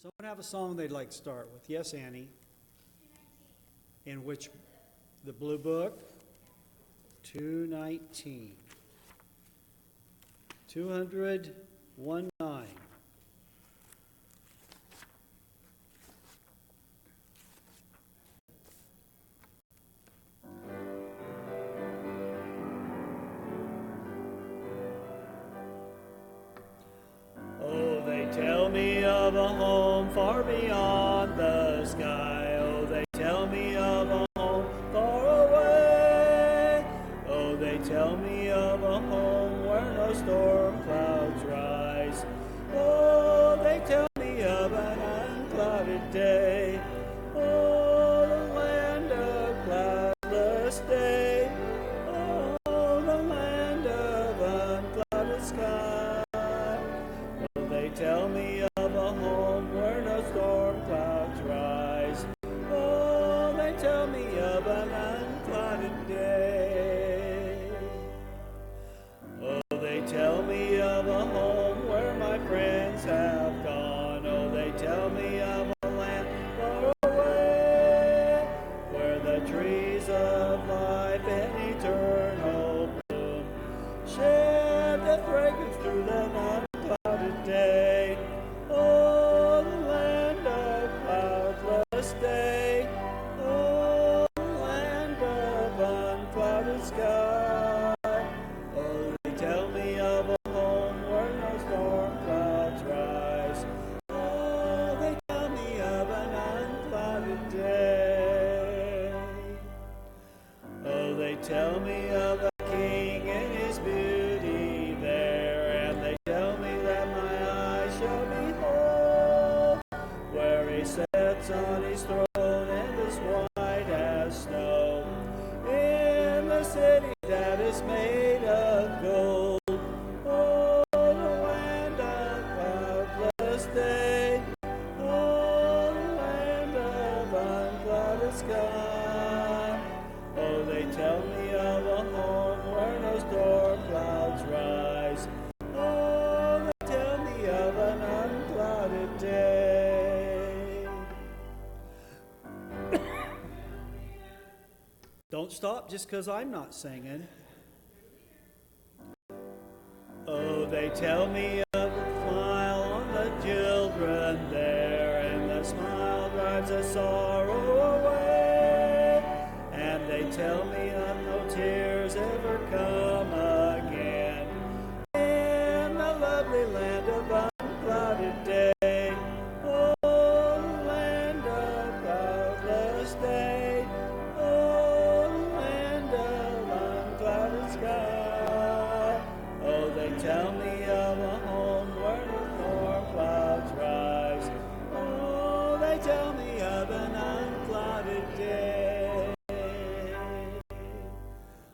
Someone have a song they'd like to start with? Yes, Annie. In which, the Blue Book? 219. 219. Oh, they tell me of a home far beyond the sky. Oh, they tell me of a home far away. Oh, they tell me of a home where no storm clouds rise. Oh, they tell me of an unclouded day. Oh, the land of cloudless day. Oh, the land of unclouded sky. They tell me of a home where no storm clouds rise. Oh, they tell me of an unclouded day. Oh, they tell me of a home where my friends have gone. Oh, they tell me of a land far away, where the trees of life in eternal bloom shed the fragrance through the night. Day, oh, the land of cloudless day, oh, the land of unclouded sky. Oh, they tell me of a home where no storm clouds rise. Oh, they tell me of an unclouded day. Oh, they tell me of a king and his beauty there, and they tell me that my eyes shall behold, where he sits on his throne and is white as snow, in the city that is made of gold. Oh, the land of cloudless day, oh, the land of unclouded sky. Oh, they tell me of a home where no storm clouds rise. Oh, they tell me of an unclouded day. Don't stop just because I'm not singing. Oh, they tell me of the smile on the children there, and the smile drives the sorrow away. And they tell me of no tears ever come again in the lovely land of unclouded day. Oh, the land of cloudless day. Oh, the land of unclouded sky. Oh, they tell me of a home where no storm clouds rise. Oh, they tell me of an unclouded day.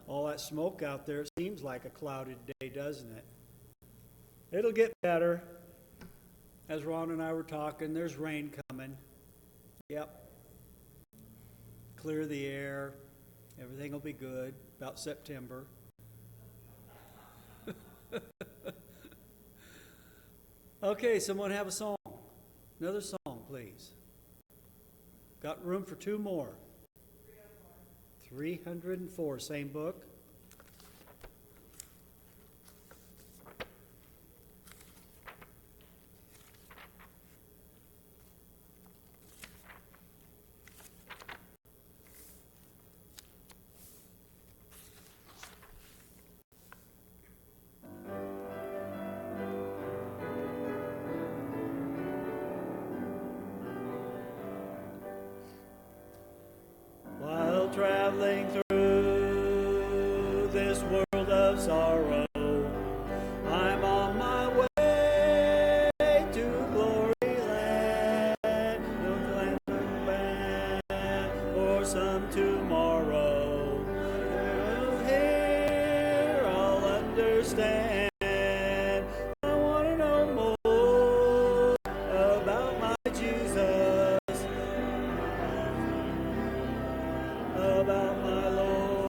All that smoke out there seems like a clouded day, doesn't it? It'll get better. As Ron and I were talking, there's rain coming. Yep. Clear the air. Everything will be good about September. Okay, someone have a song. Another song, please. Got room for two more. 304, same book. While traveling through this world of sorrow, I'm on my way to glory land. No land or some tomorrow. Here I'll understand. I want to know more about my Jesus, about my Lord.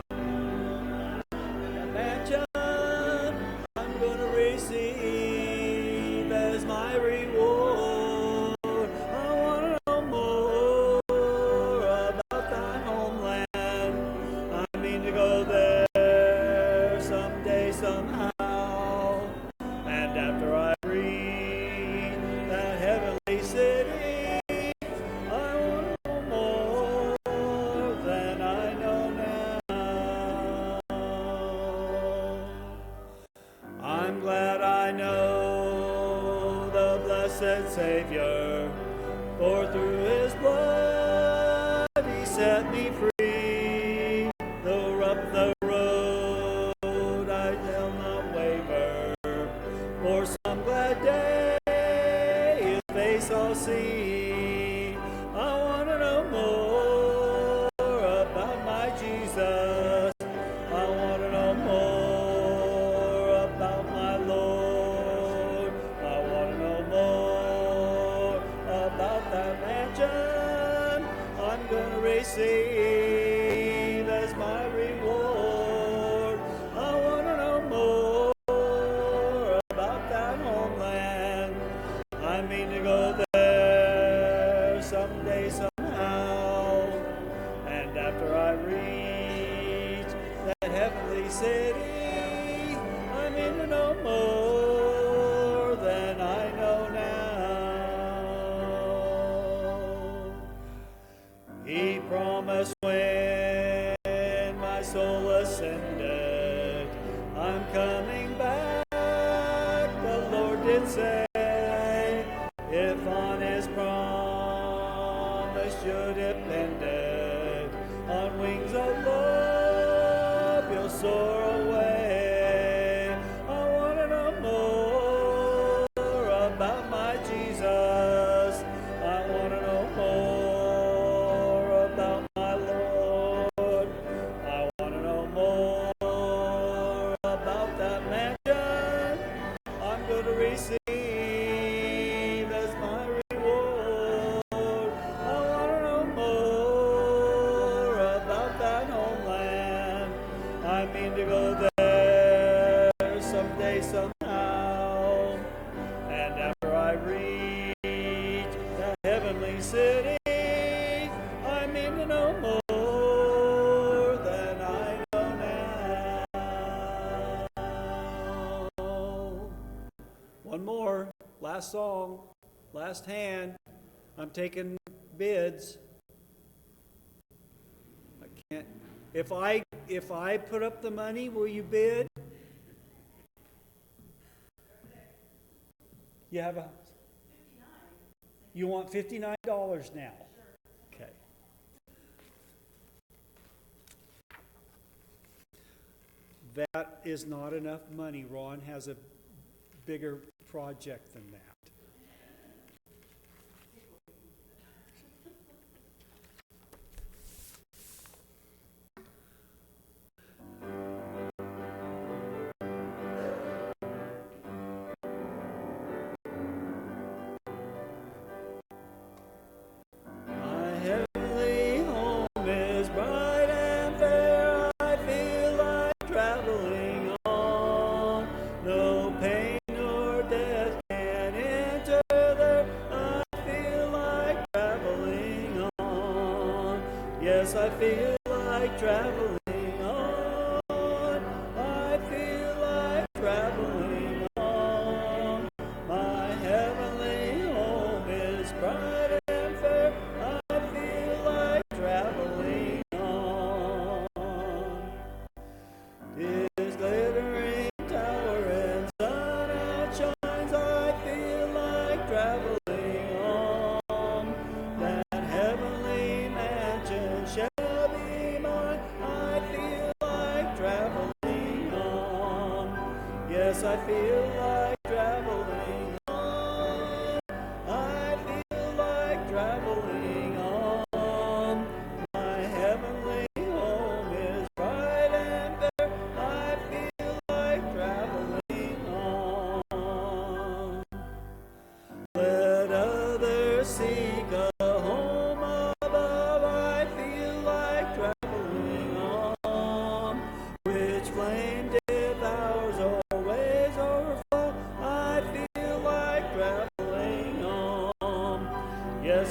The mansion I'm gonna receive as as my reward. I want to know more about thy homeland. I mean to go there someday, somehow. And after I reach that heavenly city, I want to know more than I know now. I'm glad I know the blessed Savior, for through his blood he set me free. Though rough the road, I shall not waver, for some glad day his face I'll see. I want to know more about my Jesus. I want to know more about my Lord. I want to know more about that mansion I'm going to receive as my reward. I want to know more about that homeland. I mean to go there someday, somehow. And after I reach that heavenly city, I mean to know more than I know now. He promised when my soul ascended, I'm coming back, the Lord did say. If on his promise you depended, on wings of love you'll soar away. I want to know more about my Jesus. I want to know more about my Lord. I want to know more about that mansion I'm going to receive as my reward. I want to know more about that homeland. I mean to go there someday, somehow. And after I reach that heavenly city, I mean to know more than I know now. One more, last song, last hand. I'm taking bids. I can't. If I put up the money, will you bid? You have a. You want $59 now? Okay. That is not enough money. Ron has a bigger project than that. My heavenly home is bright and fair. I feel like traveling on. No pain nor death can enter there. I feel like traveling on. Yes, I feel like traveling on. I feel like traveling on. My heavenly home is bright and fair. I feel like traveling on. His glittering tower and sun outshines. I feel like traveling on. That heavenly mansion shall be mine. I feel like traveling on. Yes, I feel like traveling on. I feel like traveling on. My heavenly home is bright and fair. I feel like traveling on. Let others seek a home above. I feel like traveling on. Which flame devours always overflow. I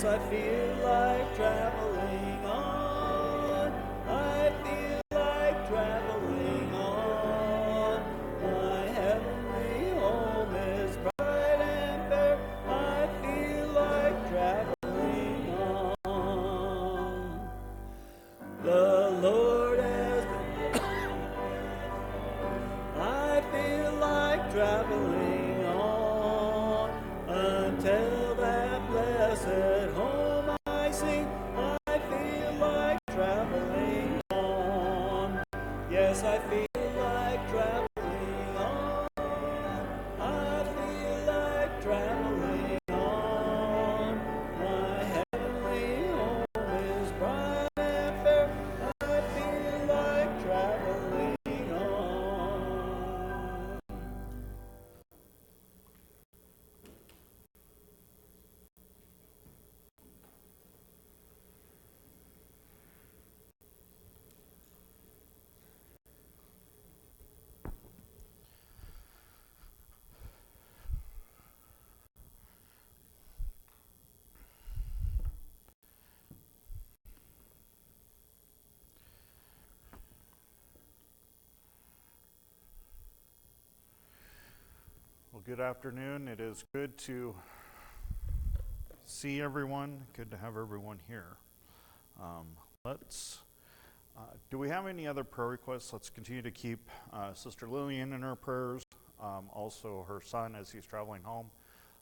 Yes, I feel like traveling on. I feel like traveling on. My heavenly home is bright and fair. I feel like traveling on. The Lord has been. I feel like traveling on until that blessed home I see. I feel like traveling on. Yes, I feel like traveling on. I feel like traveling on. My heavenly home is bright and fair. I feel like traveling on. Well, good afternoon. It is good to see everyone. Good to have everyone here. Do we have any other prayer requests? Let's continue to keep Sister Lillian in our prayers. Also her son as he's traveling home.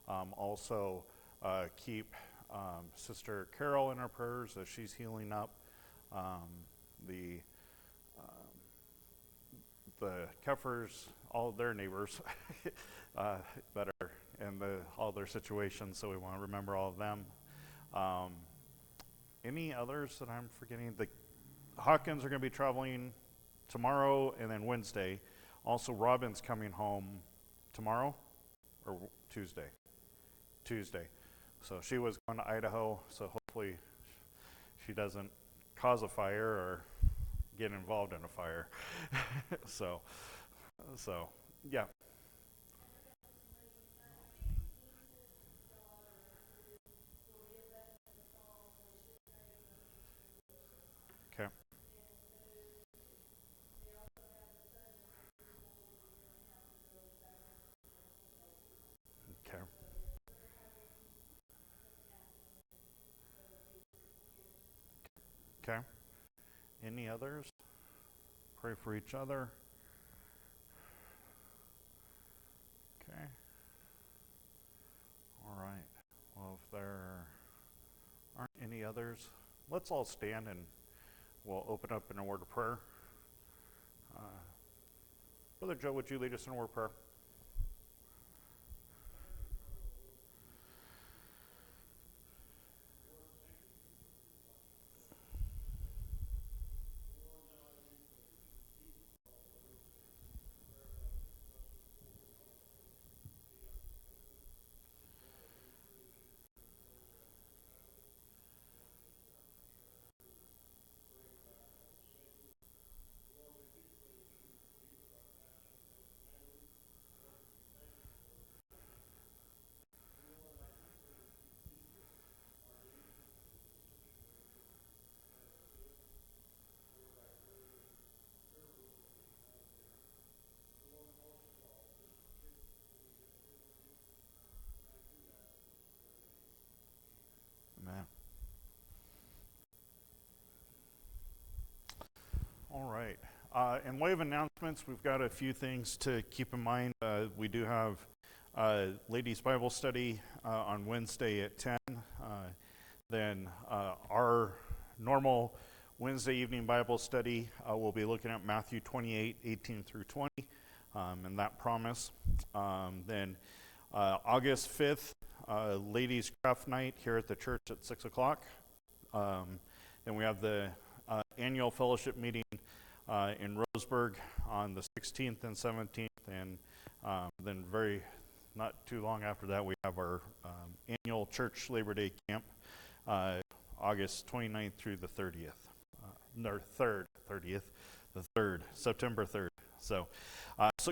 Also keep Sister Carol in our prayers as she's healing up. The Keffers, all their neighbors that are in all their situations, so we want to remember all of them. Any others that I'm forgetting? The Hawkins are going to be traveling tomorrow and then Wednesday. Also, Robin's coming home tomorrow or Tuesday. Tuesday. So she was going to Idaho, so hopefully she doesn't cause a fire or get involved in a fire. so yeah. Okay. Okay. Okay. Any others? Pray for each other. Okay. All right. Well, if there aren't any others, let's all stand and we'll open up in a word of prayer. Brother Joe, would you lead us in a word of prayer? Amen. All right. In way of announcements, we've got a few things to keep in mind. We do have ladies' Bible study on Wednesday at 10. Then our normal Wednesday evening Bible study will be looking at Matthew 28, 18 through 20, and that promise. Then August 5th, ladies' craft night here at the church at 6 o'clock. Then we have the annual fellowship meeting in Roseburg on the 16th and 17th, and then not too long after that, we have our annual church Labor Day camp, August 29th through the 30th, September 3rd. So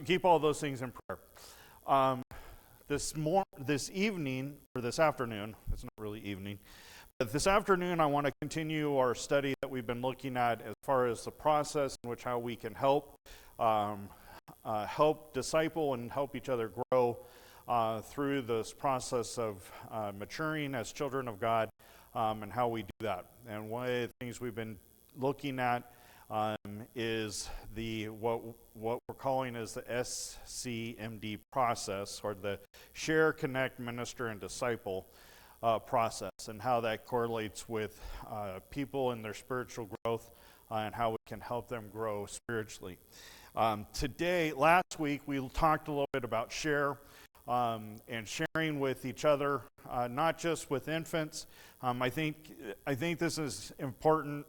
keep all those things in prayer. This evening, or this afternoon, it's not really evening, But this afternoon, I want to continue our study that we've been looking at as far as the process in which how we can help disciple and help each other grow through this process of maturing as children of God, and how we do that. And one of the things we've been looking at is what we're calling is the SCMD process, or the Share, Connect, Minister, and Disciple process, and how that correlates with people and their spiritual growth, and how we can help them grow spiritually. Last week, we talked a little bit about share and sharing with each other, not just with infants. I think this is important.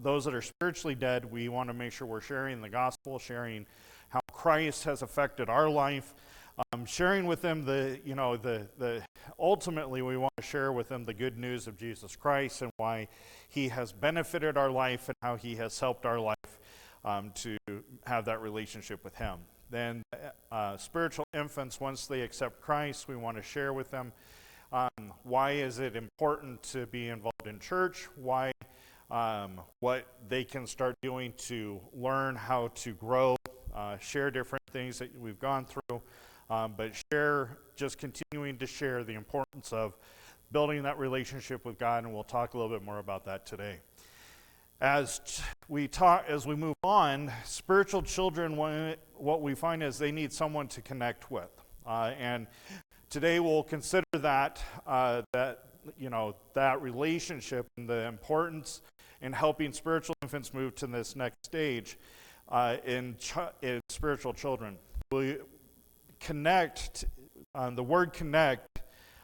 Those that are spiritually dead, we want to make sure we're sharing the gospel, sharing how Christ has affected our life, sharing with them ultimately we want to share with them the good news of Jesus Christ and why he has benefited our life and how he has helped our life to have that relationship with him. Then spiritual infants, once they accept Christ, we want to share with them why is it important to be involved in church, what they can start doing to learn how to grow, share different things that we've gone through, but just continuing to share the importance of building that relationship with God, and we'll talk a little bit more about that today. As we move on, spiritual children, what we find is they need someone to connect with, and today we'll consider that relationship and the importance in helping spiritual infants move to this next stage in spiritual children. We connect. The word connect.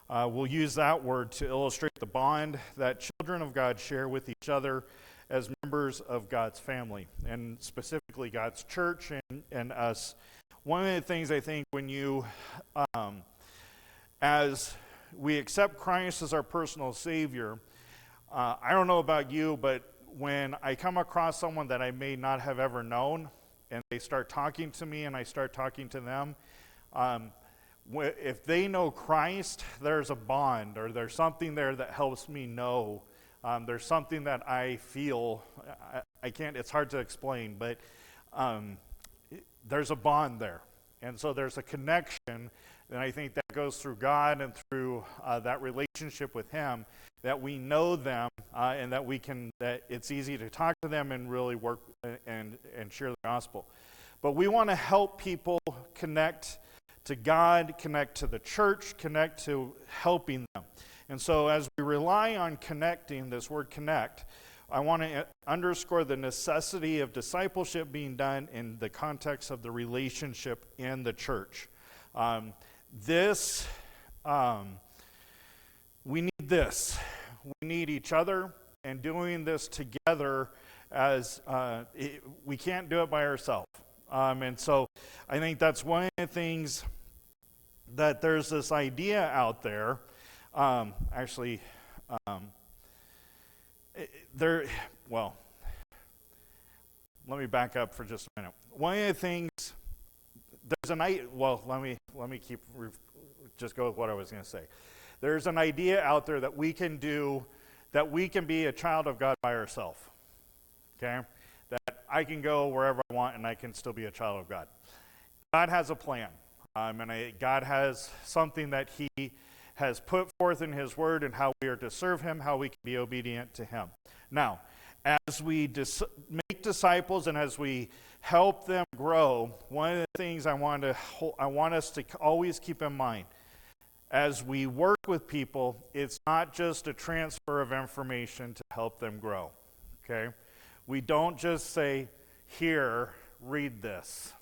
We'll use that word to illustrate the bond that children of God share with each other as members of God's family, and specifically God's church and us. One of the things I think when as we accept Christ as our personal Savior, I don't know about you, but when I come across someone that I may not have ever known, and they start talking to me and I start talking to them, if they know Christ, there's a bond, or there's something there that helps me know. There's something that I feel, it's hard to explain, but there's a bond there. And so there's a connection, and I think that goes through God and through that relationship with him, that we know them, and that it's easy to talk to them and really work and share the gospel. But we want to help people connect to God, connect to the church, connect to helping them. And so as we rely on connecting, this word connect, I want to underscore the necessity of discipleship being done in the context of the relationship in the church. We need this. We need each other, and doing this together we can't do it by ourselves. And so I think that's one of the things that there's this idea out there. Let me back up for just a minute. One of the things, just go with what I was going to say. There's an idea out there that we can be a child of God by ourselves, okay? That I can go wherever I want and I can still be a child of God. God has a plan, God has something that he has put forth in his word, and how we are to serve him, how we can be obedient to him. Now, as we make disciples and as we help them grow, one of the things I want us to always keep in mind, as we work with people, it's not just a transfer of information to help them grow, okay? We don't just say, here, read this,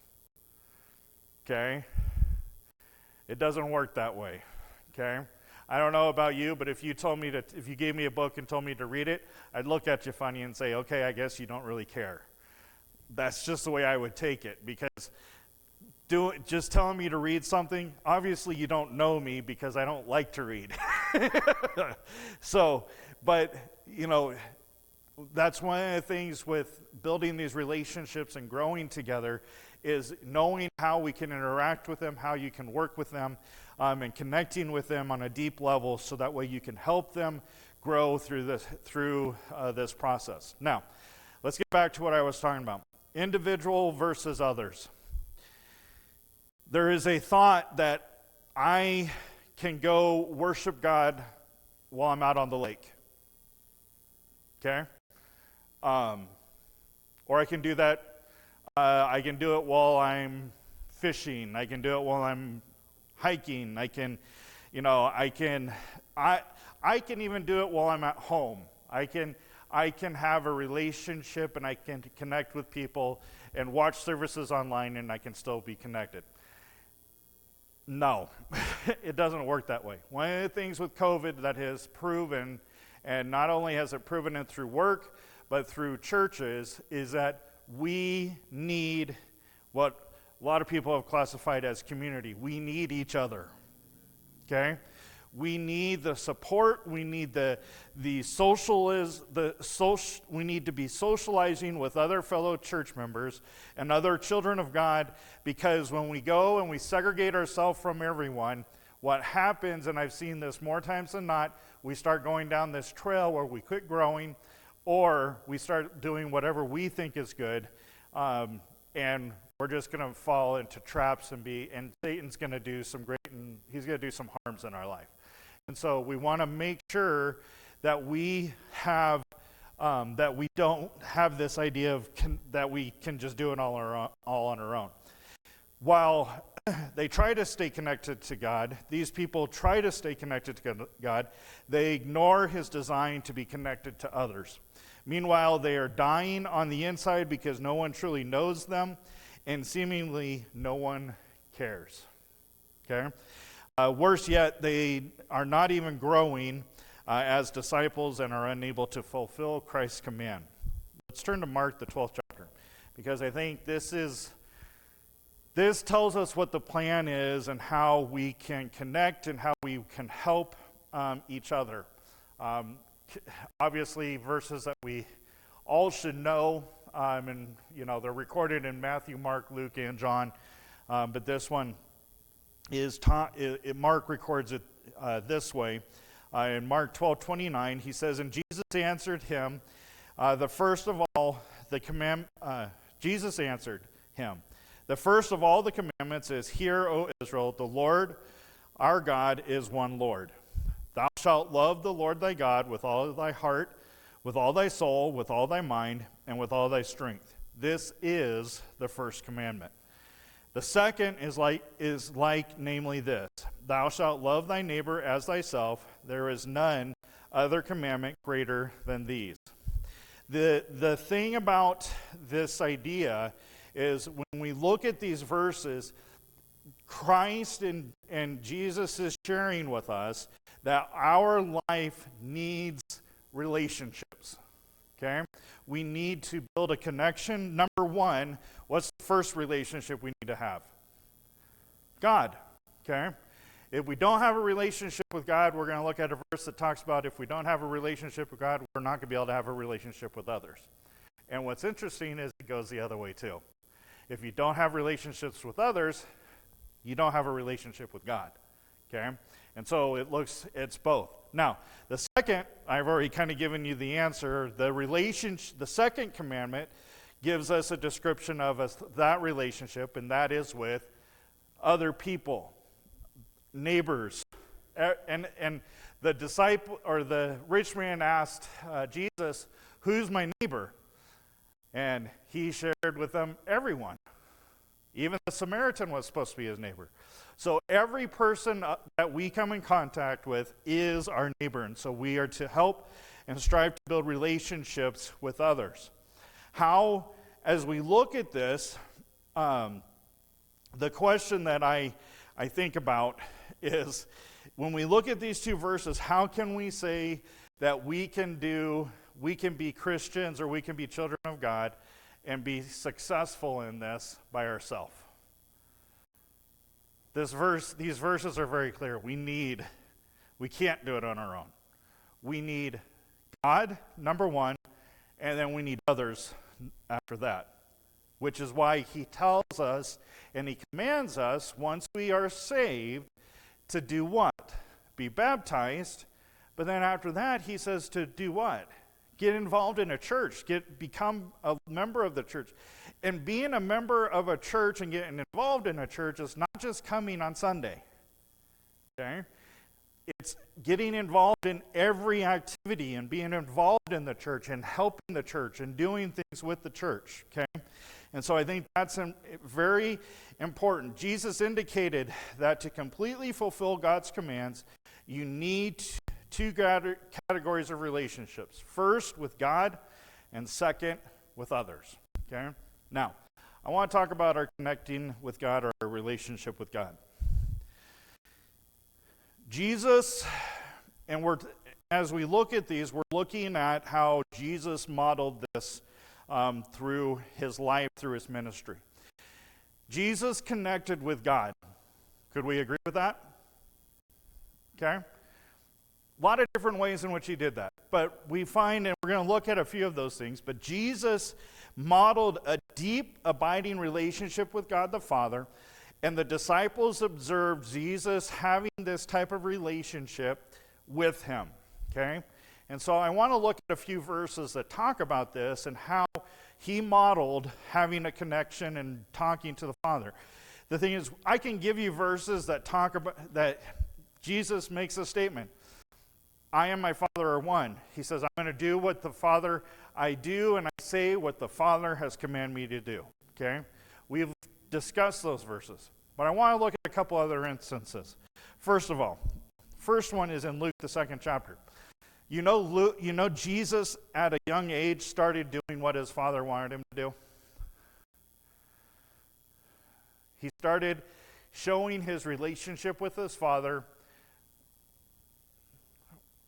okay? It doesn't work that way. Okay, I don't know about you, but if you gave me a book and told me to read it, I'd look at you funny and say, okay, I guess you don't really care. That's just the way I would take it, because just telling me to read something, obviously you don't know me because I don't like to read. That's one of the things with building these relationships and growing together, is knowing how we can interact with them, how you can work with them, and connecting with them on a deep level, so that way you can help them grow through this process. Now, let's get back to what I was talking about. Individual versus others. There is a thought that I can go worship God while I'm out on the lake. Okay? Or I can do that. I can do it while I'm fishing. I can do it while I'm hiking. I can even do it while I'm at home. I can have a relationship and I can connect with people and watch services online and I can still be connected. No, it doesn't work that way. One of the things with COVID that has proven, and not only has it proven it through work, but through churches, is that we need what a lot of people have classified as community. We need each other, okay? We need the support. We need we need to be socializing with other fellow church members and other children of God, because when we go and we segregate ourselves from everyone, what happens, and I've seen this more times than not, we start going down this trail where we quit growing, or we start doing whatever we think is good, and we're just going to fall into traps and Satan's going to do he's going to do some harms in our life. And so we want to make sure that we have, that we don't have this idea of that we can just do it all on our own. While they try to stay connected to God, these people try to stay connected to God, they ignore his design to be connected to others. Meanwhile, they are dying on the inside because no one truly knows them, and seemingly no one cares. Okay? Worse yet, they are not even growing as disciples and are unable to fulfill Christ's command. Let's turn to Mark, the 12th chapter, because I think this tells us what the plan is and how we can connect and how we can help each other. Obviously, verses that we all should know, and they're recorded in Matthew, Mark, Luke, and John, but this one is Mark records it this way. In Mark 12:29, he says, "And Jesus answered him, Jesus answered him, the first of all the commandments is, Hear, O Israel, the Lord our God is one Lord. Thou shalt love the Lord thy God with all thy heart, with all thy soul, with all thy mind, and with all thy strength. This is the first commandment. The second is like, namely this, Thou shalt love thy neighbor as thyself. There is none other commandment greater than these." The thing about this idea is when we look at these verses, Christ and Jesus is sharing with us that our life needs relationships. Okay? We need to build a connection. Number one, what's the first relationship we need to have? God. Okay? If we don't have a relationship with God, we're going to look at a verse that talks about if we don't have a relationship with God, we're not going to be able to have a relationship with others. And what's interesting is it goes the other way too. If you don't have relationships with others, you don't have a relationship with God. Okay? And so it's both. Now, the second, I've already kind of given you the answer. The second commandment gives us a description of that relationship, and that is with other people, neighbors. And the disciple or the rich man asked Jesus, "Who's my neighbor?" And he shared with them everyone. Even the Samaritan was supposed to be his neighbor. So every person that we come in contact with is our neighbor. And so we are to help and strive to build relationships with others. How, as we look at this, the question that I think about is, when we look at these two verses, how can we say that we can be Christians or we can be children of God and be successful in this by ourselves? These verses are very clear. We can't do it on our own. We need God, number one, and then we need others after that. Which is why he tells us and he commands us, once we are saved, to do what? Be baptized, But then after that, he says to do what? Get involved in a church. Become a member of the church. And being a member of a church and getting involved in a church is not just coming on Sunday. Okay? It's getting involved in every activity and being involved in the church and helping the church and doing things with the church. Okay? And so I think that's very important. Jesus indicated that to completely fulfill God's commands, you need two categories of relationships. First, with God, and second, with others. Okay? Now, I want to talk about our connecting with God, or our relationship with God. Jesus, and as we look at these, we're looking at how Jesus modeled this through his life, through his ministry. Jesus connected with God. Could we agree with that? Okay? A lot of different ways in which he did that. But we find, and we're going to look at a few of those things, but Jesus modeled a deep, abiding relationship with God the Father, and the disciples observed Jesus having this type of relationship with him. Okay? And so I want to look at a few verses that talk about this and how he modeled having a connection and talking to the Father. The thing is, I can give you verses that talk about that Jesus makes a statement. I and my Father are one. He says, I'm going to do what the Father I do, and I say what the Father has commanded me to do. Okay? We've discussed those verses. But I want to look at a couple other instances. First of all, first one is in Luke, the 2nd chapter. You know Jesus at a young age started doing what his Father wanted him to do? He started showing his relationship with his Father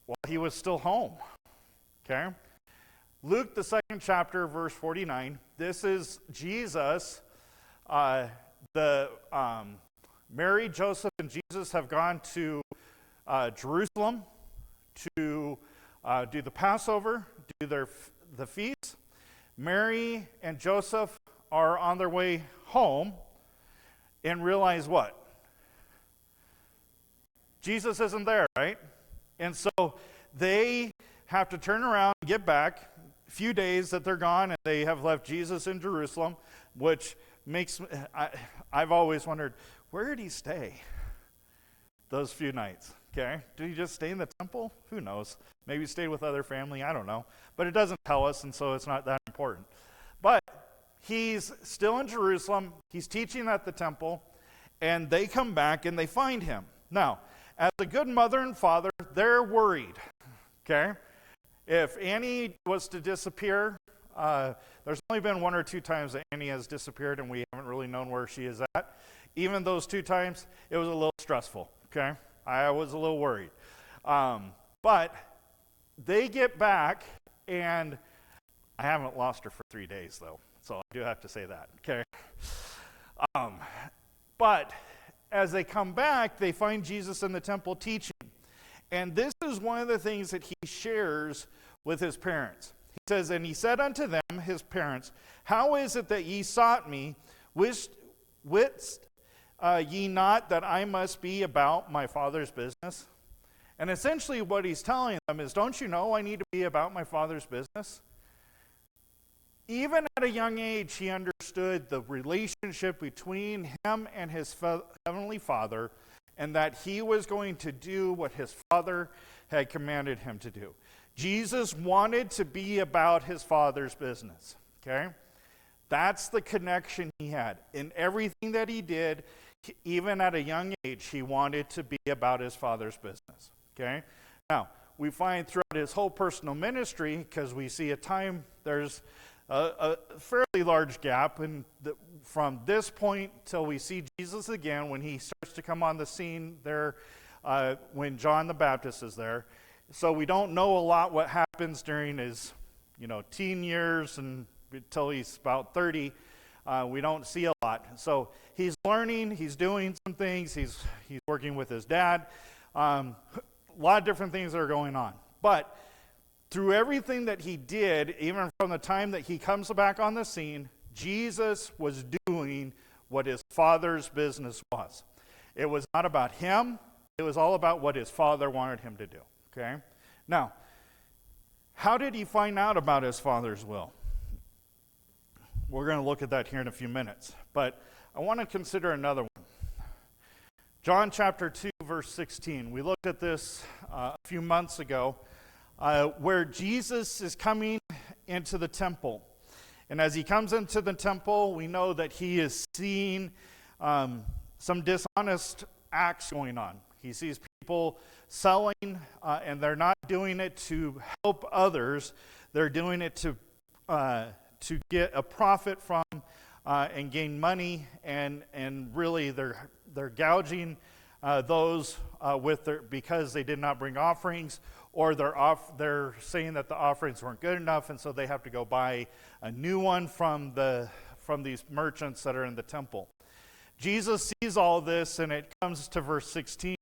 while he was still home. Okay? Luke, the 2nd chapter, verse 49. This is Jesus. Mary, Joseph, and Jesus have gone to Jerusalem to do the Passover, do the feast. Mary and Joseph are on their way home and realize what? Jesus isn't there, right? And so they have to turn around and get back. A few days that they're gone, and they have left Jesus in Jerusalem, which makes I've always wondered, where did he stay those few nights? Okay, did he just stay in the temple? Who knows? Maybe he stayed with other family. I don't know, but it doesn't tell us, and so it's not that important. But he's still in Jerusalem. He's teaching at the temple, and they come back and they find him. Now, as a good mother and father, they're worried. Okay, if Annie was to disappear, there's only been 1 or 2 times that Annie has disappeared, and we haven't really known where she is at. Even those 2 times, it was a little stressful, okay? I was a little worried. But they get back, and I haven't lost her for 3 days, though, so I do have to say that, okay? But as they come back, they find Jesus in the temple teaching. And this is one of the things that he shares with his parents. He says, and he said unto them, his parents, how is it that ye sought me? Wist ye not that I must be about my Father's business? And essentially what he's telling them is, don't you know I need to be about my Father's business? Even at a young age, he understood the relationship between him and his heavenly Father, and that he was going to do what his Father had commanded him to do. Jesus wanted to be about his Father's business, okay? That's the connection he had. In everything that he did, even at a young age, he wanted to be about his Father's business, okay? Now, we find throughout his whole personal ministry, because we see there's a fairly large gap from this point till we see Jesus again, when he starts to come on the scene there, when John the Baptist is there. So we don't know a lot what happens during his, teen years and until he's about 30. We don't see a lot. So he's learning, he's doing some things, he's working with his dad. A lot of different things that are going on. But through everything that he did, even from the time that he comes back on the scene, Jesus was doing what his Father's business was. It was not about him. It was all about what his Father wanted him to do. Okay? Now, how did he find out about his Father's will? We're going to look at that here in a few minutes. But I want to consider another one. John chapter 2, verse 16. We looked at this a few months ago, where Jesus is coming into the temple. And as he comes into the temple, we know that he is seeing some dishonest acts going on. He sees people selling, and they're not doing it to help others. They're doing it to get a profit from and gain money, and really they're gouging those because they did not bring offerings, or they're saying that the offerings weren't good enough, and so they have to go buy a new one from these merchants that are in the temple. Jesus sees all this, and it comes to verse 16.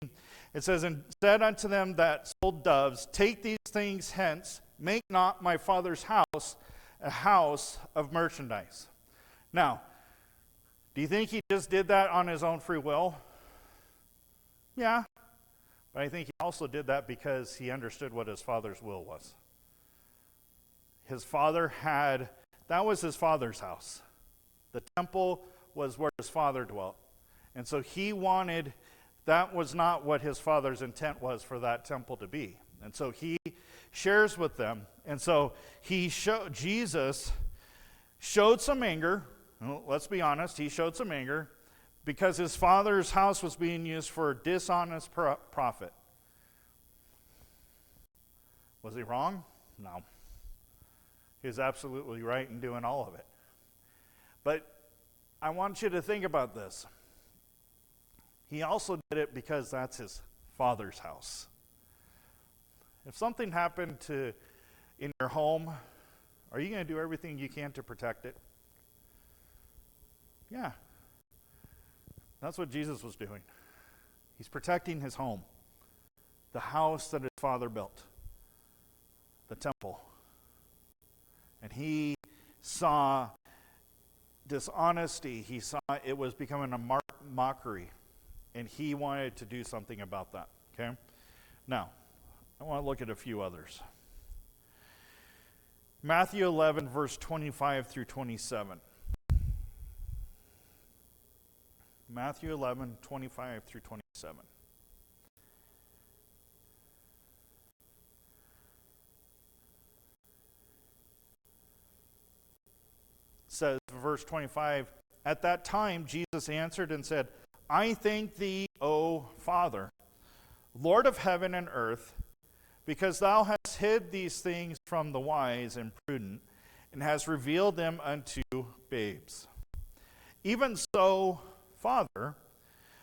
It says, "And said unto them that sold doves, Take these things hence, make not my Father's house a house of merchandise." Now, do you think he just did that on his own free will? Yeah. But I think he also did that because he understood what his Father's will was. His Father that was his Father's house. The temple was where his Father dwelt. And so that was not what his Father's intent was for that temple to be. And so he shares with them. And so Jesus showed some anger. Well, let's be honest, he showed some anger because his Father's house was being used for dishonest profit. Was he wrong? No. He was absolutely right in doing all of it. But I want you to think about this. He also did it because that's his Father's house. If something happened in your home, are you going to do everything you can to protect it? Yeah. That's what Jesus was doing. He's protecting his home, the house that his Father built, the temple. And he saw dishonesty. He saw it was becoming a mockery. And he wanted to do something about that. Okay? Now, I want to look at a few others. Matthew 11, verse 25 through 27. Matthew 11, 25 through 27. Says, verse 25, "At that time Jesus answered and said, I thank thee, O Father, Lord of heaven and earth, because thou hast hid these things from the wise and prudent, and hast revealed them unto babes. Even so, Father,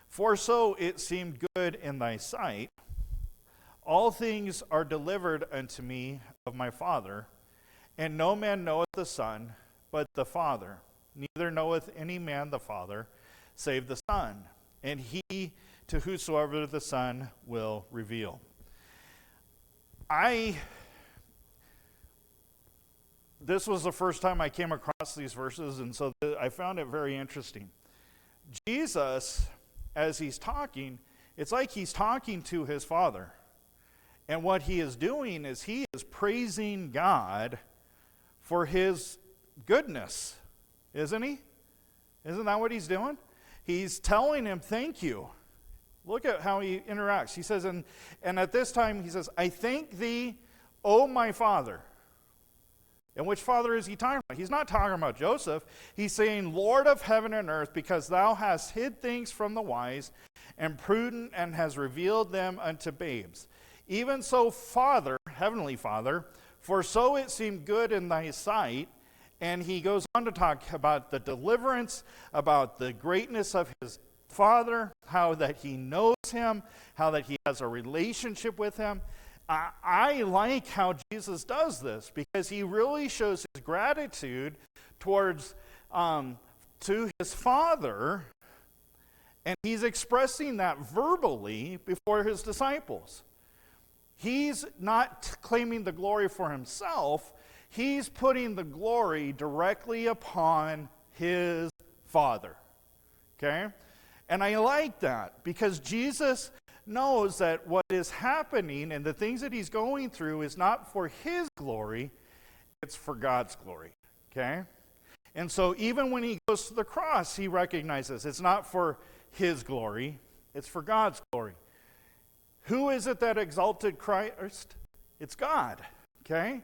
for so it seemed good in thy sight. All things are delivered unto me of my Father, and no man knoweth the Son, but the Father. Neither knoweth any man the Father, save the Son, and he to whosoever the Son will reveal." This was the first time I came across these verses, and so I found it very interesting. Jesus, as he's talking, it's like he's talking to his Father. And what he is doing is he is praising God for his goodness, isn't he? Isn't that what he's doing? He's telling him, thank you. Look at how he interacts. He says, and at this time, he says, I thank thee, O my Father. And which Father is he talking about? He's not talking about Joseph. He's saying, Lord of heaven and earth, because thou hast hid things from the wise and prudent, and has revealed them unto babes. Even so, Father, heavenly Father, for so it seemed good in thy sight. And he goes on to talk about the deliverance, about the greatness of his Father, how that he knows him, how that he has a relationship with him. I like how Jesus does this, because he really shows his gratitude towards to his Father, and he's expressing that verbally before his disciples. He's not claiming the glory for himself. He's putting the glory directly upon his Father. Okay? And I like that, because Jesus knows that what is happening and the things that he's going through is not for his glory, it's for God's glory, okay? And so even when he goes to the cross, he recognizes it's not for his glory, it's for God's glory. Who is it that exalted Christ? It's God, okay?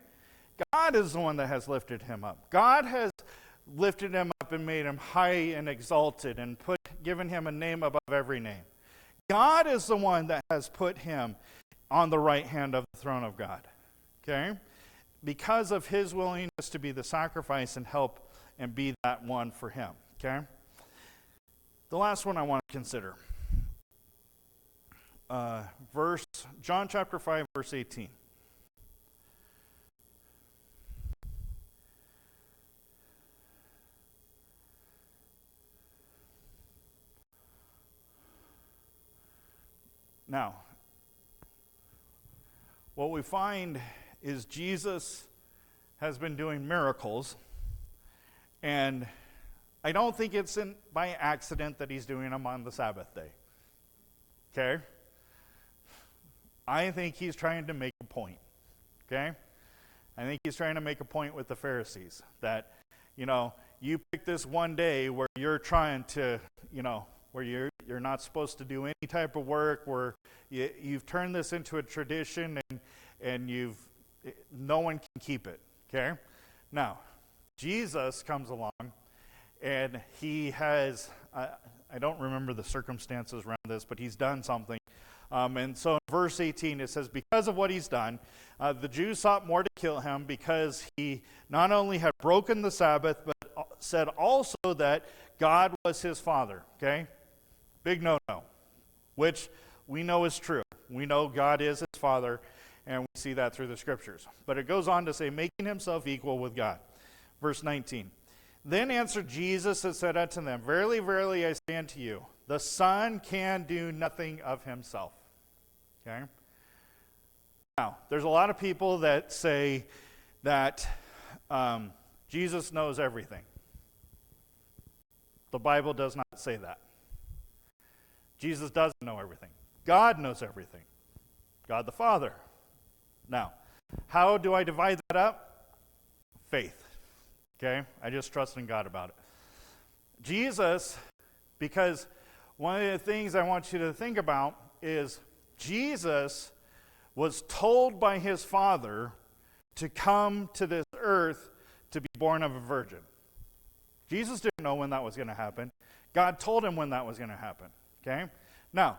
God is the one that has lifted him up. God has lifted him up and made him high and exalted and given him a name above every name. God is the one that has put him on the right hand of the throne of God, okay? Because of his willingness to be the sacrifice and help and be that one for him, okay? The last one I want to consider. John chapter 5, verse 18. Now, what we find is Jesus has been doing miracles, and I don't think it's by accident that he's doing them on the Sabbath day. Okay? I think he's trying to make a point. Okay? I think he's trying to make a point with the Pharisees that, you pick this one day where you're trying to, where you're not supposed to do any type of work, where you've turned this into a tradition and no one can keep it, okay? Now, Jesus comes along and he has, I don't remember the circumstances around this, but he's done something. And so in verse 18 it says, because of what he's done, the Jews sought more to kill him because he not only had broken the Sabbath, but said also that God was his father, okay? Big no-no, which we know is true. We know God is his father, and we see that through the scriptures. But it goes on to say, making himself equal with God. Verse 19, then answered Jesus and said unto them, verily, verily, I say unto you, the Son can do nothing of himself. Okay? Now, there's a lot of people that say that Jesus knows everything. The Bible does not say that. Jesus doesn't know everything. God knows everything. God the Father. Now, how do I divide that up? Faith. Okay? I just trust in God about it. Jesus, because one of the things I want you to think about is Jesus was told by his Father to come to this earth to be born of a virgin. Jesus didn't know when that was going to happen. God told him when that was going to happen. Okay? Now,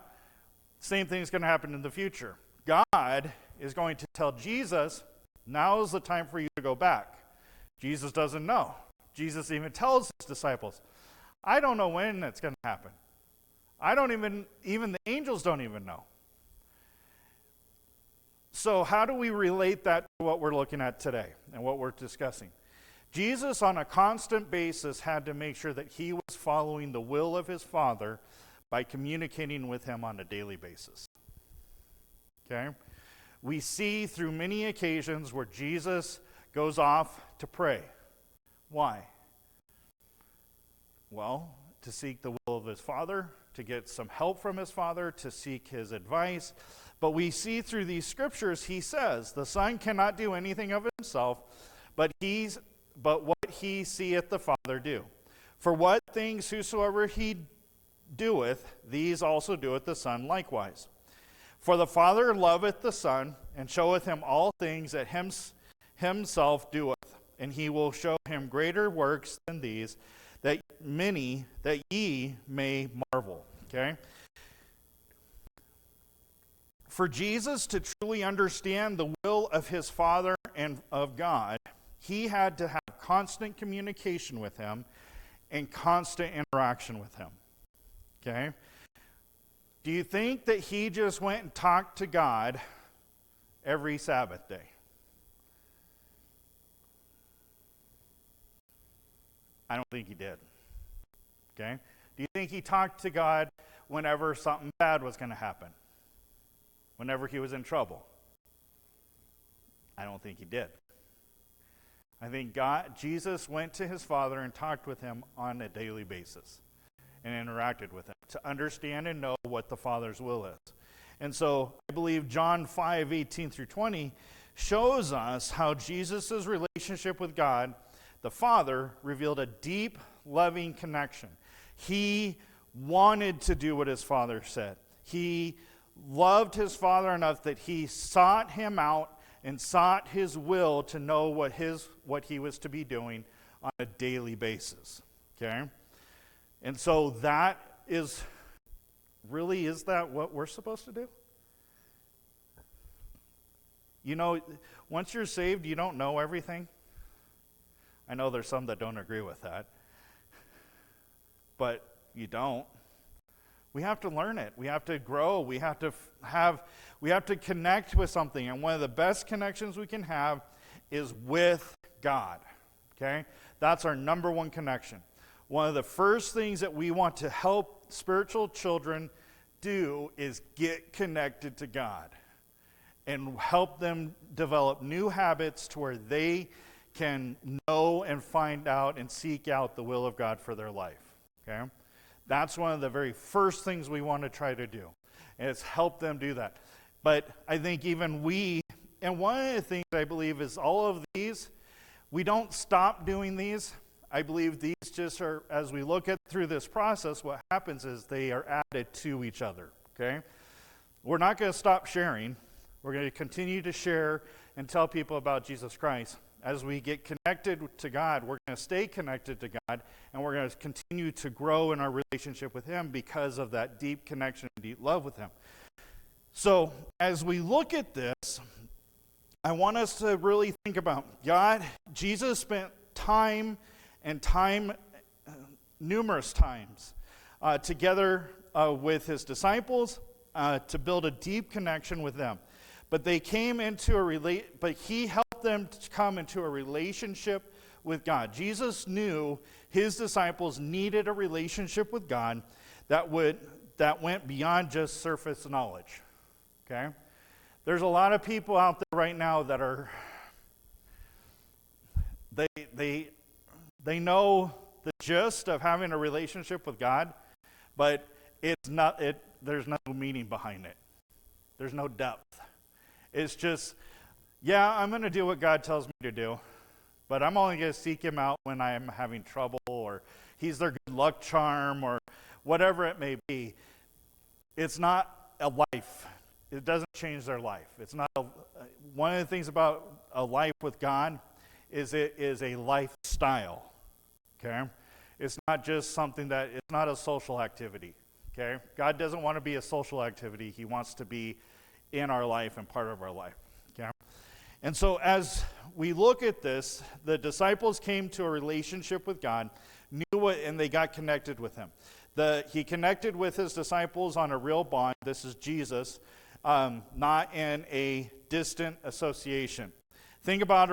same thing's going to happen in the future. God is going to tell Jesus, now is the time for you to go back. Jesus doesn't know. Jesus even tells his disciples, I don't know when that's going to happen. Even the angels don't even know. So how do we relate that to what we're looking at today and what we're discussing? Jesus, on a constant basis, had to make sure that he was following the will of his Father by communicating with him on a daily basis. Okay? We see through many occasions where Jesus goes off to pray. Why? Well, to seek the will of his Father, to get some help from his Father, to seek his advice. But we see through these scriptures, he says, the Son cannot do anything of himself, but what he seeth the Father do. For what things whosoever he doeth, these also doeth the Son likewise. For the Father loveth the Son, and showeth him all things that himself doeth, and he will show him greater works than these, that ye may marvel. Okay? For Jesus to truly understand the will of his Father and of God, he had to have constant communication with him and constant interaction with him. Okay? Do you think that he just went and talked to God every Sabbath day? I don't think he did. Okay? Do you think he talked to God whenever something bad was going to happen? Whenever he was in trouble? I don't think he did. I think Jesus went to his Father and talked with him on a daily basis and interacted with him to understand and know what the Father's will is. And so I believe John 5:18-20 shows us how Jesus' relationship with God, the Father, revealed a deep, loving connection. He wanted to do what his Father said. He loved his Father enough that he sought him out and sought his will to know what he was to be doing on a daily basis. Okay? And so that is that what we're supposed to do? You know, once you're saved, you don't know everything. I know there's some that don't agree with that. But you don't. We have to learn it. We have to grow. We have to connect with something. And one of the best connections we can have is with God. Okay? That's our number one connection. One of the first things that we want to help spiritual children do is get connected to God and help them develop new habits to where they can know and find out and seek out the will of God for their life. Okay? That's one of the very first things we want to try to do, and it's help them do that. But I think even and one of the things I believe is all of these, we don't stop doing these. I believe these just are, as we look through this process, what happens is they are added to each other, okay? We're not going to stop sharing. We're going to continue to share and tell people about Jesus Christ. As we get connected to God, we're going to stay connected to God, and we're going to continue to grow in our relationship with him because of that deep connection and deep love with him. So as we look at this, I want us to really think about God. Jesus spent numerous times together with his disciples to build a deep connection with them. But he helped them to come into a relationship with God. Jesus knew his disciples needed a relationship with God that went beyond just surface knowledge. Okay? There's a lot of people out there right now that are they know the gist of having a relationship with God, but there's no meaning behind it. There's no depth. It's just, yeah, I'm going to do what God tells me to do, but I'm only going to seek him out when I'm having trouble, or he's their good luck charm, or whatever it may be. It's not a life. It doesn't change their life. It's not one of the things about a life with God is it is a lifestyle. Okay? It's not just it's not a social activity. Okay? God doesn't want to be a social activity. He wants to be in our life and part of our life. Okay? And so as we look at this, the disciples came to a relationship with God, and they got connected with him. He connected with his disciples on a real bond. This is Jesus, not in a distant association. Think about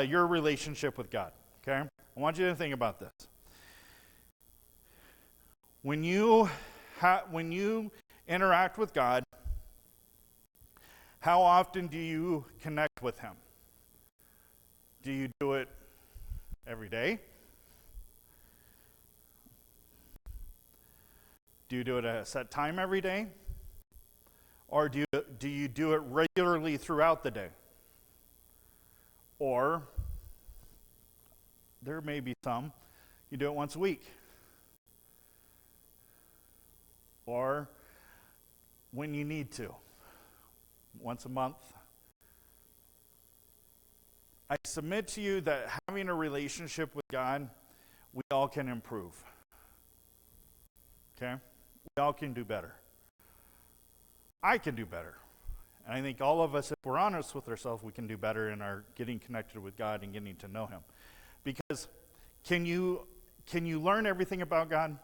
your relationship with God. Okay? I want you to think about this. When you interact with God, how often do you connect with him? Do you do it every day? Do you do it at a set time every day? Or do you do it regularly throughout the day? Or there may be some, you do it once a week. Or when you need to, once a month. I submit to you that having a relationship with God, we all can improve. Okay? We all can do better. I can do better. And I think all of us, if we're honest with ourselves, we can do better in our getting connected with God and getting to know him. Because can you learn everything about God?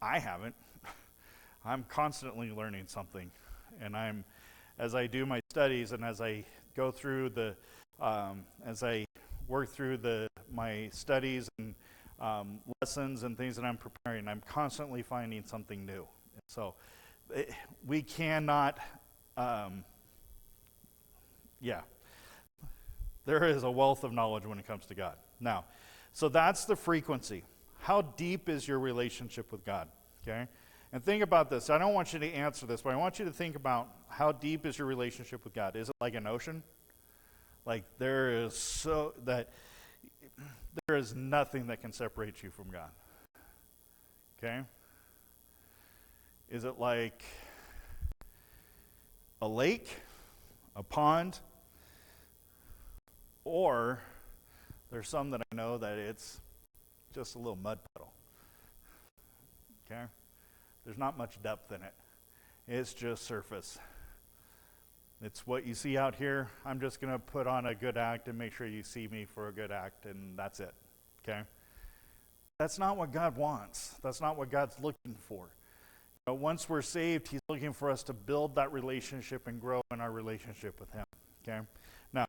I haven't. I'm constantly learning something. And as I do my studies and as I go through as I work through my studies and lessons and things that I'm preparing, I'm constantly finding something new. And so we cannot, there is a wealth of knowledge when it comes to God. Now, so that's the frequency. How deep is your relationship with God? Okay? And think about this. I don't want you to answer this, but I want you to think about how deep is your relationship with God. Is it like an ocean? Like there is nothing that can separate you from God. Okay? Is it like a lake, a pond, or there's some that I know that it's just a little mud puddle. Okay? There's not much depth in it. It's just surface. It's what you see out here. I'm just going to put on a good act and make sure you see me for a good act, and that's it. Okay? That's not what God wants. That's not what God's looking for. You know, once we're saved, He's looking for us to build that relationship and grow in our relationship with Him. Okay? Now,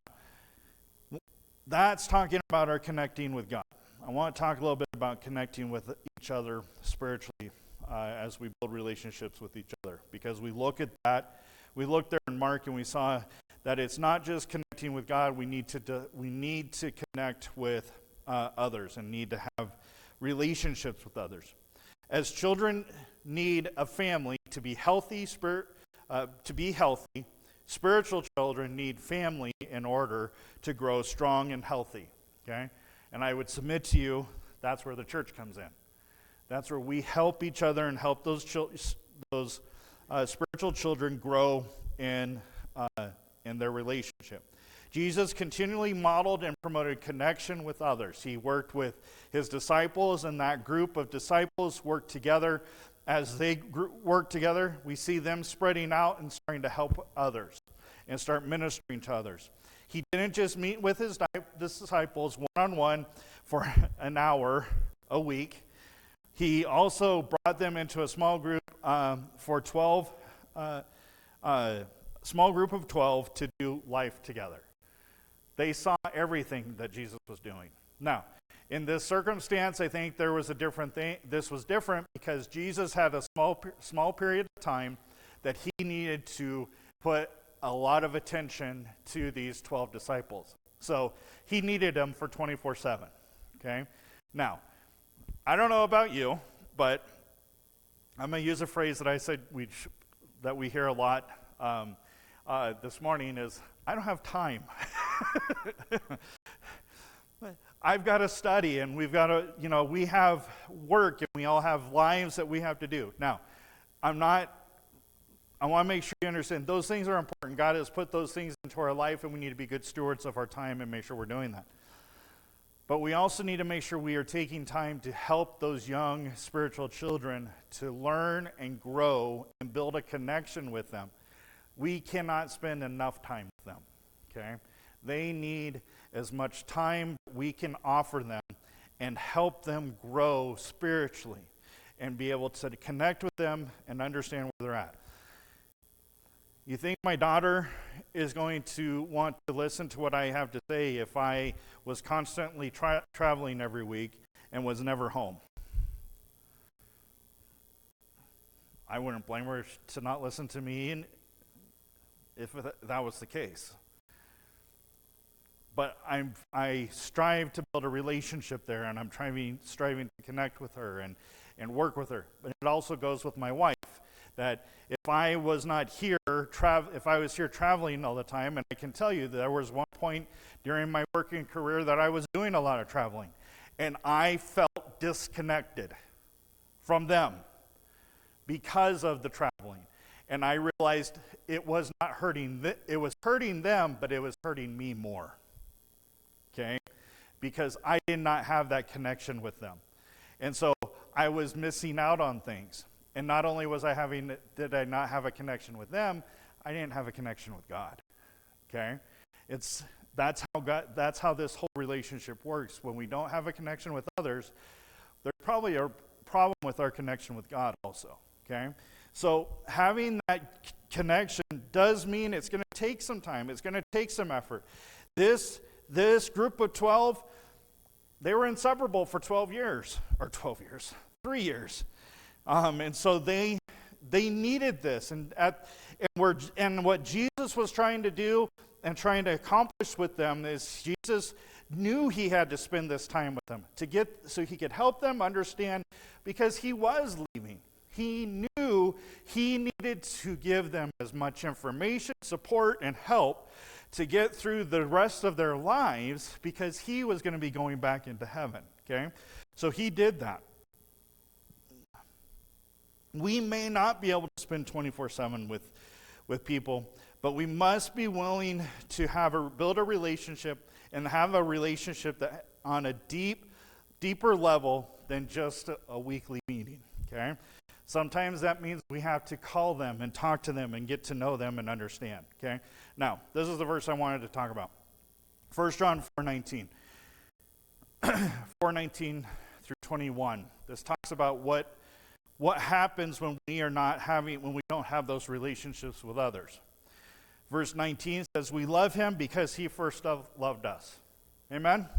that's talking about our connecting with God. I want to talk a little bit about connecting with each other spiritually as we build relationships with each other. Because we looked there in Mark and we saw that it's not just connecting with God. We need to connect with others and need to have relationships with others. As children need a family to be healthy, spiritual children need family in order to grow strong and healthy. Okay? And I would submit to you, that's where the church comes in. That's where we help each other and help those spiritual children grow in their relationship. Jesus continually modeled and promoted connection with others. He worked with his disciples, and that group of disciples worked together. As they worked together, we see them spreading out and starting to help others and start ministering to others. He didn't just meet with his disciples one-on-one for an hour a week. He also brought them into a small group small group of 12 to do life together. They saw everything that Jesus was doing. Now, in this circumstance, I think there was a different thing. This was different because Jesus had a small period of time that he needed to put a lot of attention to these 12 disciples. So he needed them for 24/7. Okay? Now, I don't know about you, but I'm going to use a phrase that I said that we hear a lot this morning is, I don't have time. I've got to study, and we've got to, we have work, and we all have lives that we have to do. Now, I want to make sure you understand those things are important. God has put those things into our life, and we need to be good stewards of our time and make sure we're doing that. But we also need to make sure we are taking time to help those young spiritual children to learn and grow and build a connection with them. We cannot spend enough time with them, okay? They need as much time we can offer them and help them grow spiritually and be able to connect with them and understand where they're at. You think my daughter is going to want to listen to what I have to say if I was constantly traveling every week and was never home? I wouldn't blame her to not listen to me if that was the case. But I strive to build a relationship there, and I'm striving to connect with her and work with her. But it also goes with my wife, that if I was not here, if I was here traveling all the time, and I can tell you there was one point during my working career that I was doing a lot of traveling, and I felt disconnected from them because of the traveling. And I realized it was not hurting, it was hurting them, but it was hurting me more. Okay? Because I did not have that connection with them. And so I was missing out on things. And not only did I not have a connection with them, I didn't have a connection with God. Okay? That's how this whole relationship works. When we don't have a connection with others, there's probably a problem with our connection with God also. Okay? So having that connection does mean it's going to take some time. It's going to take some effort. This group of 12, they were inseparable for 3 years. And so they needed this. And what Jesus was trying to do and trying to accomplish with them is Jesus knew he had to spend this time with them so he could help them understand, because he was leaving. He knew he needed to give them as much information, support, and help to get through the rest of their lives because he was going to be going back into heaven, okay? So he did that. We may not be able to spend 24/7 with people, but we must be willing to build a relationship and have a relationship that on a deeper level than just a weekly meeting, okay? Sometimes that means we have to call them and talk to them and get to know them and understand, okay? Now, this is the verse I wanted to talk about. 1 John 4:19. 4:19 through 21. This talks about what happens when we don't have those relationships with others. Verse 19 says, we love him because he first loved us. Amen?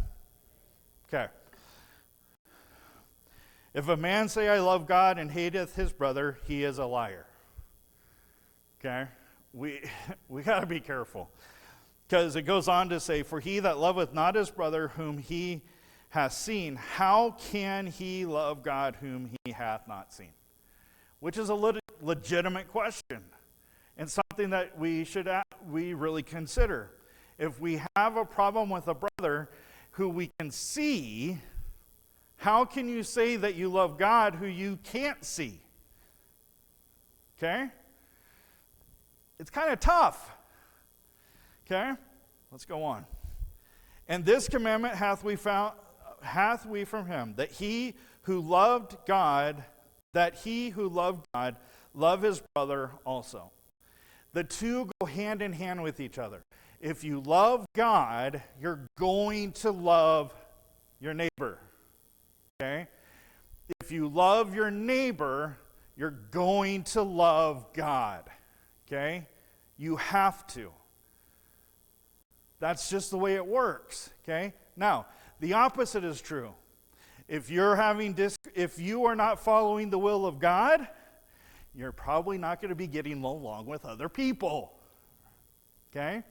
Okay. If a man say, I love God and hateth his brother, he is a liar. Okay? We got to be careful. Because it goes on to say, for he that loveth not his brother whom he hath seen, how can he love God whom he hath not seen? Which is a legitimate question. And something that we really consider. If we have a problem with a brother who we can see, how can you say that you love God who you can't see? Okay? It's kind of tough. Okay? Let's go on. And this commandment hath we from him, that he who loved God, love his brother also. The two go hand in hand with each other. If you love God, you're going to love your neighbor. Okay? If you love your neighbor, you're going to love God. Okay? You have to. That's just the way it works. Okay? Now, the opposite is true. If you are not following the will of God, you're probably not going to be getting along with other people. Okay?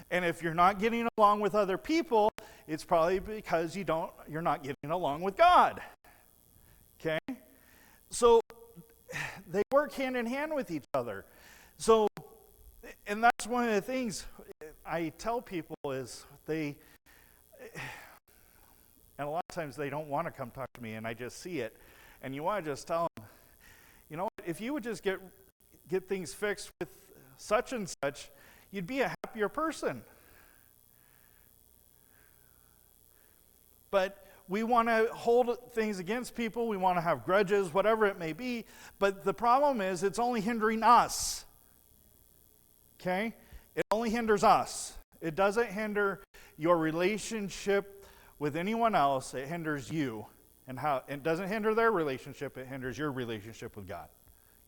And if you're not getting along with other people, it's probably because you're not getting along with God. Okay? So they work hand in hand with each other. So, and that's one of the things I tell people is and a lot of times they don't want to come talk to me and I just see it. And you want to just tell them, you know what, if you would just get things fixed with such and such, you'd be a happier person. But we want to hold things against people. We want to have grudges, whatever it may be. But the problem is it's only hindering us. Okay? It only hinders us. It doesn't hinder your relationship with anyone else. It hinders you. And it doesn't hinder their relationship. It hinders your relationship with God.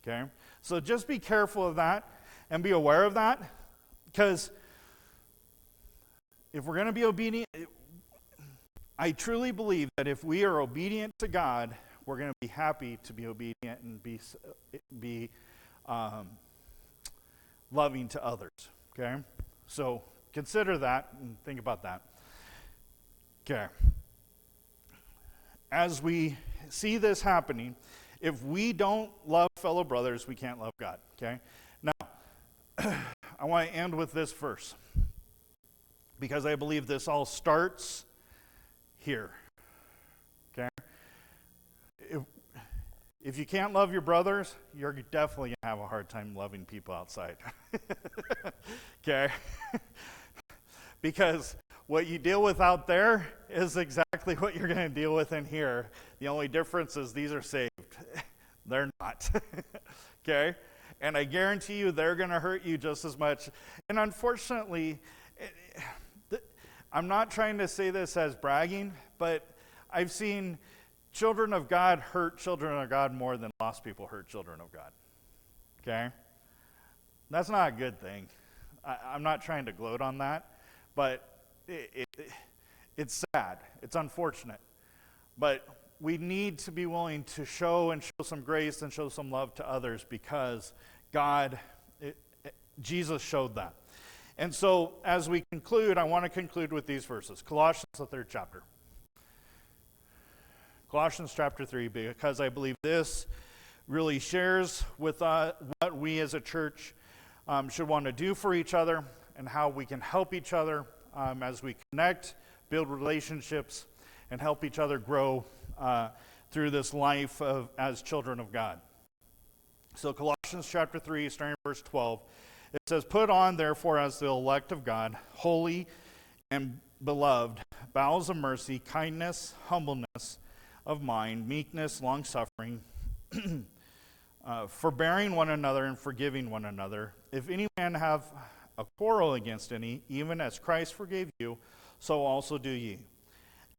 Okay? So just be careful of that and be aware of that. Because if we're going to be obedient, I truly believe that if we are obedient to God, we're going to be happy to be obedient and be loving to others. Okay? So consider that and think about that. Okay. As we see this happening, if we don't love fellow brothers, we can't love God. Okay? Now, I want to end with this verse because I believe this all starts here. Okay? If you can't love your brothers, you're definitely going to have a hard time loving people outside. Okay? Because what you deal with out there is exactly what you're going to deal with in here. The only difference is these are saved. They're not. Okay? And I guarantee you they're going to hurt you just as much. And unfortunately, I'm not trying to say this as bragging, but I've seen children of God hurt children of God more than lost people hurt children of God. Okay? That's not a good thing. I'm not trying to gloat on that, but it's sad. It's unfortunate. But we need to be willing to show some grace and show some love to others because Jesus showed that. And so as we conclude, I want to conclude with these verses. Colossians, the 3rd chapter. Colossians chapter 3, because I believe this really shares with what we as a church should want to do for each other and how we can help each other as we connect, build relationships, and help each other grow through this life as children of God. So Colossians chapter 3, starting verse 12, it says, "Put on, therefore, as the elect of God, holy and beloved, bowels of mercy, kindness, humbleness of mind, meekness, long-suffering, forbearing one another and forgiving one another. If any man have a quarrel against any, even as Christ forgave you, so also do ye.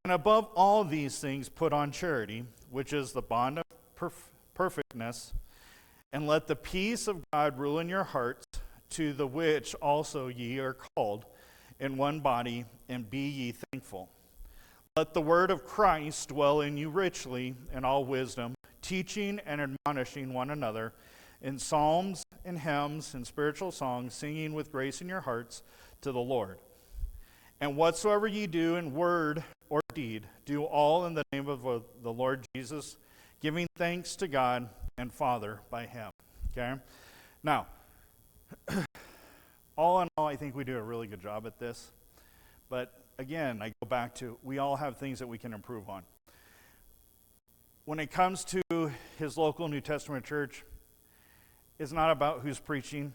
And above all these things put on charity, which is the bond of perfectness, and let the peace of God rule in your hearts, to the which also ye are called in one body, and be ye thankful. Let the word of Christ dwell in you richly in all wisdom, teaching and admonishing one another in psalms and hymns and spiritual songs, singing with grace in your hearts to the Lord. And whatsoever ye do in word or deed, do all in the name of the Lord Jesus, giving thanks to God and Father by him." Okay? Now, all in all, I think we do a really good job at this. But again, I go back to, we all have things that we can improve on. When it comes to his local New Testament church, it's not about who's preaching.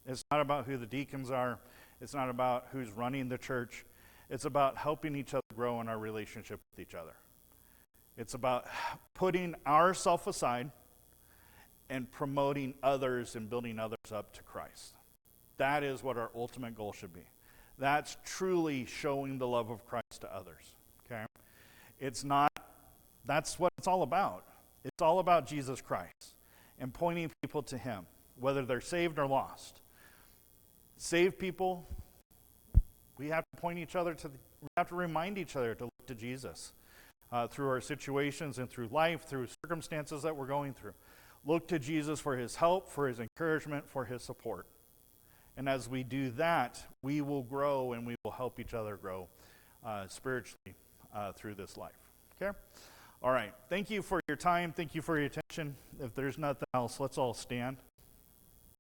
It's not about who the deacons are. It's not about who's running the church. It's about helping each other grow in our relationship with each other. It's about putting ourselves aside and promoting others and building others up to Christ. That is what our ultimate goal should be. That's truly showing the love of Christ to others. Okay? That's what it's all about. It's all about Jesus Christ and pointing people to him, whether they're saved or lost. Saved people, we have to point each other we have to remind each other to look to Jesus through our situations and through life, through circumstances that we're going through. Look to Jesus for his help, for his encouragement, for his support. And as we do that, we will grow and we will help each other grow spiritually through this life. Okay? All right. Thank you for your time. Thank you for your attention. If there's nothing else, let's all stand.